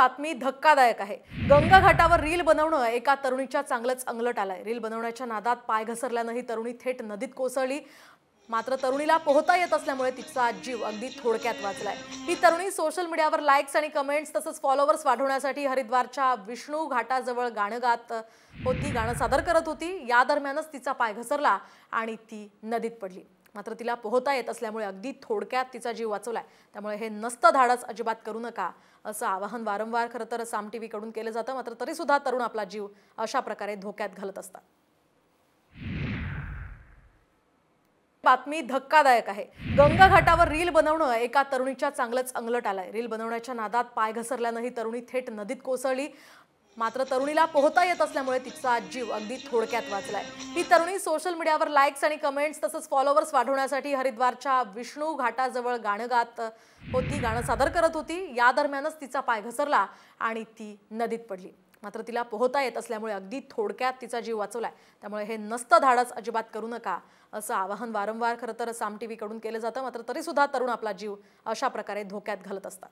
बातमी धक्कादायक आहे। गंगा घाटावर रील बनवणं एका तरुणीच्या चांगलंच अंगलट आलंय। रील बनवण्याच्या नादात पाय घसरल्यानं ही तरुणी थेट नदीत कोसळली। मात्र तरुणीला पोहता येत असल्यामुळे तिचा जीव अगदी थोडक्यात वाचलाय। ही तरुणी सोशल मीडियावर लाईक्स आणि कमेंट्स तसंच फॉलोअर्स वाढवण्यासाठी हरिद्वारच्या विष्णू घाटाजवळ गाणं गात होती, गाणं सादर करत होती। या दरम्यानच तिचा पाय घसरला आणि ती नदीत पडली। मात्र तिला पोहता येत असल्यामुळे अगदी थोडक्यात तिचा जीव वाचवलाय। त्यामुळे हे नसतं धाडस अजिबात करू नका असं आवाहन वारंवार खरं तर साम टीव्ही कडून केलं जातं। मात्र तरी सुद्धा तरुण आपला जीव अशा प्रकारे धोक्यात घालत असतात। बातमी धक्कादायक आहे। गंगा घाटावर रील बनवणं एका तरुणीच्या चांगलंच अंगलट आलंय। रील बनवण्याच्या नादात पाय घसरल्यानं ही तरुणी थेट नदीत कोसळली। मात्र तरुणीला पोहता येत असल्यामुळे तिचा जीव अगदी थोडक्यात वाचलाय। ही तरुणी सोशल मीडियावर लाईक्स आणि कमेंट्स तसंच फॉलोअर्स वाढवण्यासाठी हरिद्वारच्या विष्णू घाटाजवळ गाणं गात होती, गाणं सादर करत होती। या दरम्यानच तिचा पाय घसरला आणि ती नदीत पडली। मात्र तिला पोहता येत असल्यामुळे अगदी थोडक्यात तिचा जीव वाचवलाय। त्यामुळे हे नसतं धाडस अजिबात करू नका असं आवाहन वारंवार खरं तर साम टीव्ही कडून केलं जातं। मात्र तरी सुद्धा तरुण आपला जीव अशा प्रकारे धोक्यात घालत असतात।